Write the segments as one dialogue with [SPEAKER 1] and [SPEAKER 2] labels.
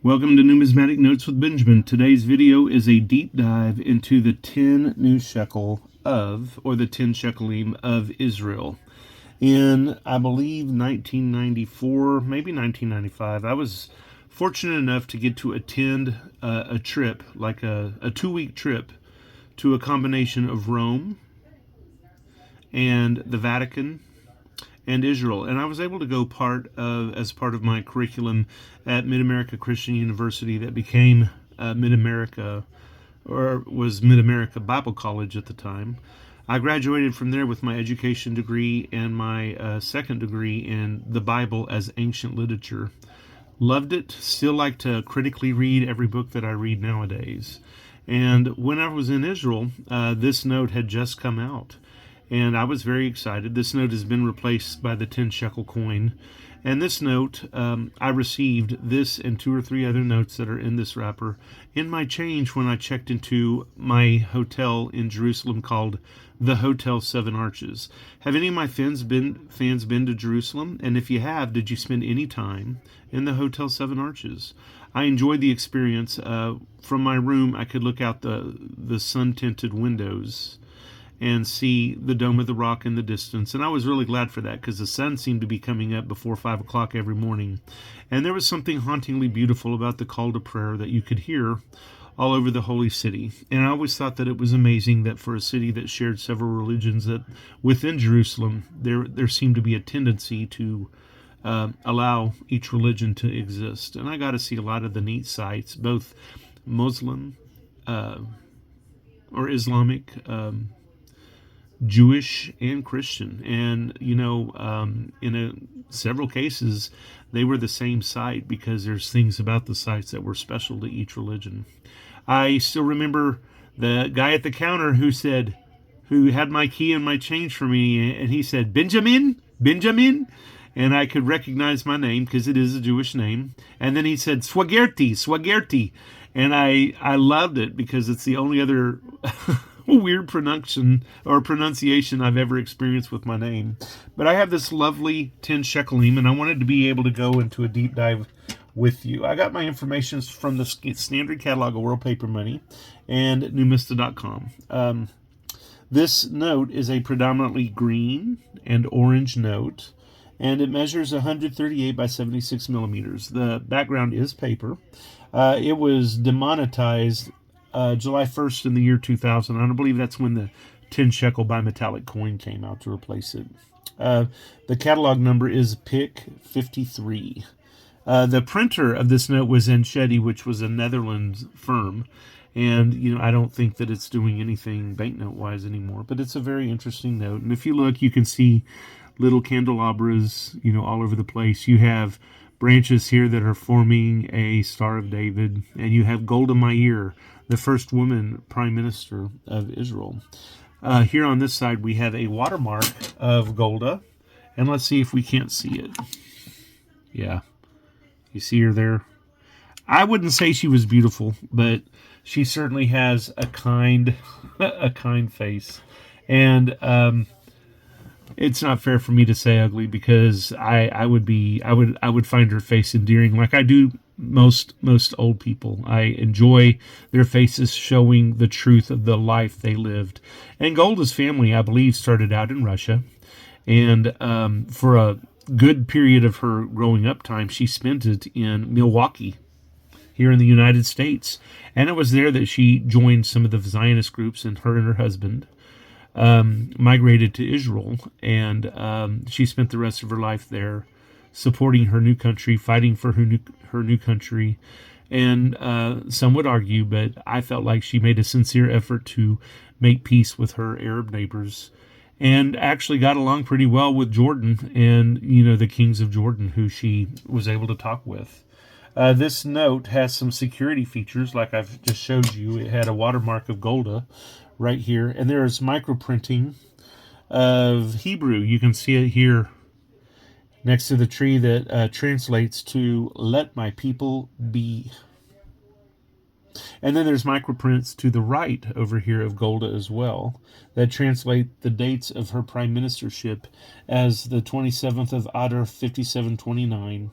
[SPEAKER 1] Welcome to Numismatic Notes with Benjamin. Today's video is a deep dive into the 10 new shekel of, or the 10 Sheqalim of Israel. In, I believe, 1994, maybe 1995, I was fortunate enough to get to attend a trip, like a 2-week trip, to a combination of Rome and the Vatican and Israel, and I was able to go as part of my curriculum at Mid-America Christian University that became Mid-America, or was Mid-America Bible College at the time. I graduated from there with my education degree and my second degree in the Bible as ancient literature. Loved it. Still like to critically read every book that I read nowadays. And when I was in Israel, this note had just come out. And I was very excited. This note has been replaced by the 10 shekel coin. And this note, I received this and 2 or 3 other notes that are in this wrapper in my change when I checked into my hotel in Jerusalem called the Hotel Seven Arches. Have any of my fans been to Jerusalem? And if you have, did you spend any time in the Hotel Seven Arches? I enjoyed the experience. From my room, I could look out the sun-tinted windows and see the Dome of the Rock in the distance. And I was really glad for that because the sun seemed to be coming up before 5 o'clock every morning. And there was something hauntingly beautiful about the call to prayer that you could hear all over the holy city. And I always thought that it was amazing that for a city that shared several religions, that within Jerusalem, there seemed to be a tendency to allow each religion to exist. And I got to see a lot of the neat sites, both Muslim or Islamic, Jewish and Christian, and in several cases they were the same site because there's things about the sites that were special to each religion. I still remember the guy at the counter who had my key and my change for me, and he said, Benjamin, and I could recognize my name because it is a Jewish name. And then he said, Swagerti, and I loved it because it's the only other weird pronunciation I've ever experienced with my name. But I have this lovely 10 Sheqalim, and I wanted to be able to go into a deep dive with you. I got my information from the Standard Catalog of World Paper Money and Numista.com. This note is a predominantly green and orange note, and it measures 138 by 76 millimeters. The background is paper. It was demonetized July 1st in the year 2000. I believe that's when the 10 shekel bimetallic coin came out to replace it. The catalog number is PIC 53. The printer of this note was Enschede, which was a Netherlands firm. And, I don't think that it's doing anything banknote-wise anymore. But it's a very interesting note. And if you look, you can see little candelabras, all over the place. You have branches here that are forming a Star of David. And you have Golda, the first woman prime minister of Israel. Here on this side, we have a watermark of Golda. And let's see if we can't see it. Yeah. You see her there? I wouldn't say she was beautiful, but she certainly has a kind face. And it's not fair for me to say ugly because I would find her face endearing, like I do most old people. I enjoy their faces showing the truth of the life they lived. And Golda's family, I believe, started out in Russia, and for a good period of her growing up time, she spent it in Milwaukee, here in the United States. And it was there that she joined some of the Zionist groups, and her husband migrated to Israel, and she spent the rest of her life there, supporting her new country, fighting for her new country. And some would argue, but I felt like she made a sincere effort to make peace with her Arab neighbors, and actually got along pretty well with Jordan and, the kings of Jordan, who she was able to talk with. This note has some security features, like I've just showed you. It had a watermark of Golda right here, and there is microprinting of Hebrew. You can see it here next to the tree that translates to "Let my people be." And then there's microprints to the right over here of Golda as well that translate the dates of her prime ministership as the 27th of Adar 5729,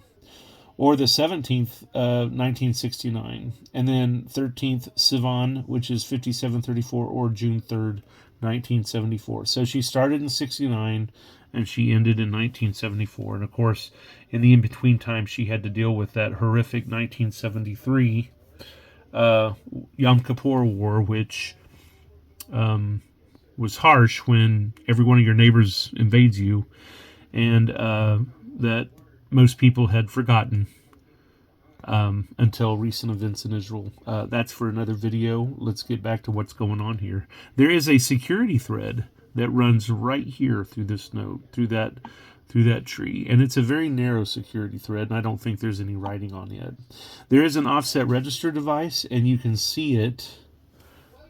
[SPEAKER 1] or the 17th, 1969, and then 13th Sivan, which is 5734, or June 3rd, 1974. So she started in 69 and she ended in 1974. And of course, in the in-between time, she had to deal with that horrific 1973 Yom Kippur War, which was harsh when every one of your neighbors invades you, and that most people had forgotten until recent events in Israel. That's for another video. Let's get back to what's going on here. There is a security thread that runs right here through this note, through that tree, and it's a very narrow security thread, and I don't think there's any writing on it. There is an offset register device, and you can see it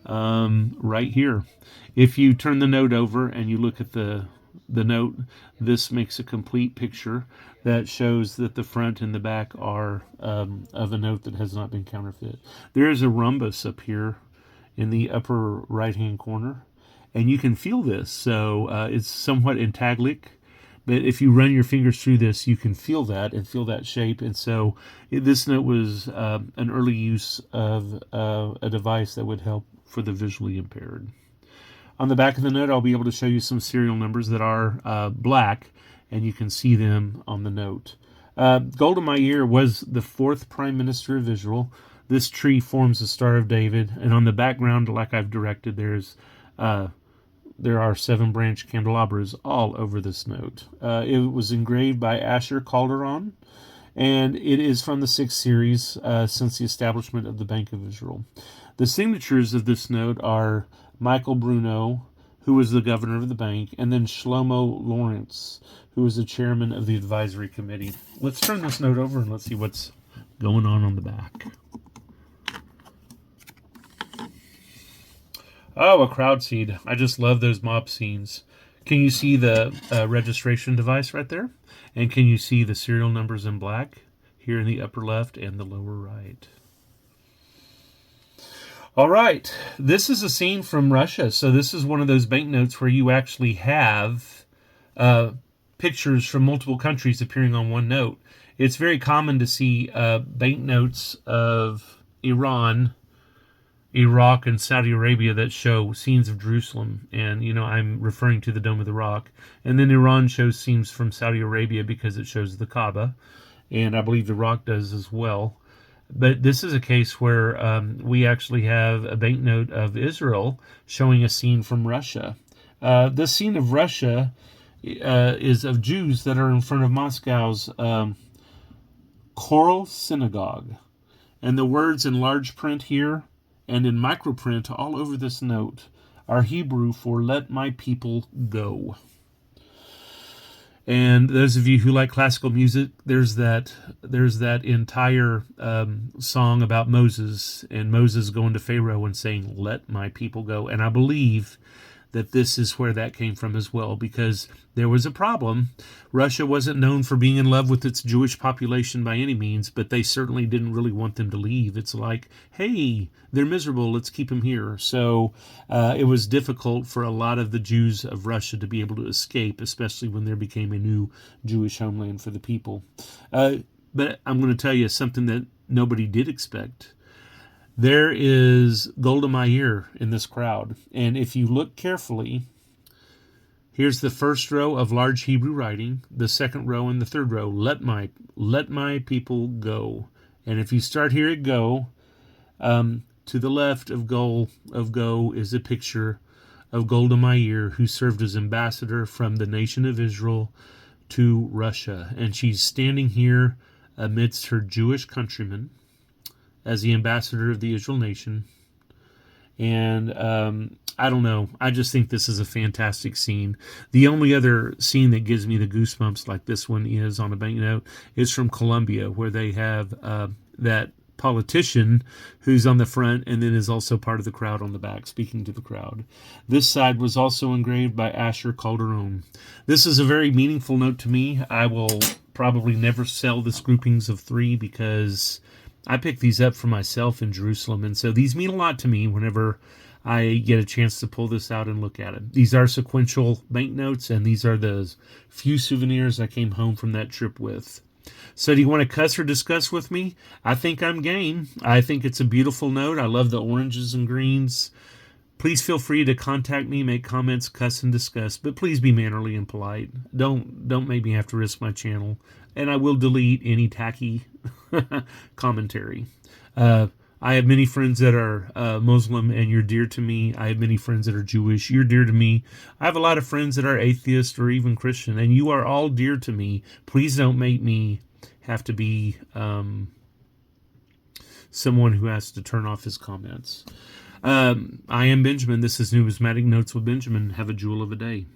[SPEAKER 1] right here. If you turn the note over and you look at the note, this makes a complete picture that shows that the front and the back are of a note that has not been counterfeit. There is a rhombus up here in the upper right hand corner, and you can feel this. So it's somewhat intaglic, but if you run your fingers through this, you can feel that and feel that shape. And so this note was an early use of a device that would help for the visually impaired. On the back of the note, I'll be able to show you some serial numbers that are black, and you can see them on the note. Golda Meir was the 4th Prime Minister of Israel. This tree forms the Star of David, and on the background, like I've directed, there are 7 branch candelabras all over this note. It was engraved by Asher Calderon, and it is from the 6th series since the establishment of the Bank of Israel. The signatures of this note are Michael Bruno, who was the governor of the bank, and then Shlomo Lawrence, who was the chairman of the advisory committee. Let's turn this note over and let's see what's going on the back. Oh, a crowd seed. I just love those mob scenes. Can you see the registration device right there? And can you see the serial numbers in black here in the upper left and the lower right? All right, this is a scene from Russia. So this is one of those banknotes where you actually have pictures from multiple countries appearing on one note. It's very common to see banknotes of Iran, Iraq, and Saudi Arabia that show scenes of Jerusalem. And, you know, I'm referring to the Dome of the Rock. And then Iran shows scenes from Saudi Arabia because it shows the Kaaba. And I believe Iraq does as well. But this is a case where we actually have a banknote of Israel showing a scene from Russia. This scene of Russia is of Jews that are in front of Moscow's Choral Synagogue. And the words in large print here and in microprint all over this note are Hebrew for "Let my people go." And those of you who like classical music, there's that entire song about Moses and Moses going to Pharaoh and saying, "Let my people go." And I believe that this is where that came from as well, because there was a problem. Russia wasn't known for being in love with its Jewish population by any means, but they certainly didn't really want them to leave. It's like, hey, they're miserable, let's keep them here. So it was difficult for a lot of the Jews of Russia to be able to escape, especially when there became a new Jewish homeland for the people. But I'm going to tell you something that nobody did expect. There is Golda Meir in this crowd. And if you look carefully, here's the first row of large Hebrew writing, the second row and the third row, let my people go. And if you start here at go, to the left of go is a picture of Golda Meir, who served as ambassador from the nation of Israel to Russia. And she's standing here amidst her Jewish countrymen as the ambassador of the Israel nation. And I don't know. I just think this is a fantastic scene. The only other scene that gives me the goosebumps like this one is on a banknote is from Colombia, where they have that politician who's on the front and then is also part of the crowd on the back, speaking to the crowd. This side was also engraved by Asher Calderon. This is a very meaningful note to me. I will probably never sell this groupings of 3 because I picked these up for myself in Jerusalem, and so these mean a lot to me whenever I get a chance to pull this out and look at it. These are sequential banknotes, and these are the few souvenirs I came home from that trip with. So, do you want to cuss or discuss with me? I think I'm game. I think it's a beautiful note. I love the oranges and greens. Please feel free to contact me, make comments, cuss and discuss, but please be mannerly and polite. Don't make me have to risk my channel, and I will delete any tacky commentary. Uh, I have many friends that are Muslim, and you're dear to me. I have many friends that are Jewish. You're dear to me. I have a lot of friends that are atheist or even Christian, and you are all dear to me. Please don't make me have to be someone who has to turn off his comments. I am Benjamin. This is Numismatic Notes with Benjamin. Have a jewel of a day.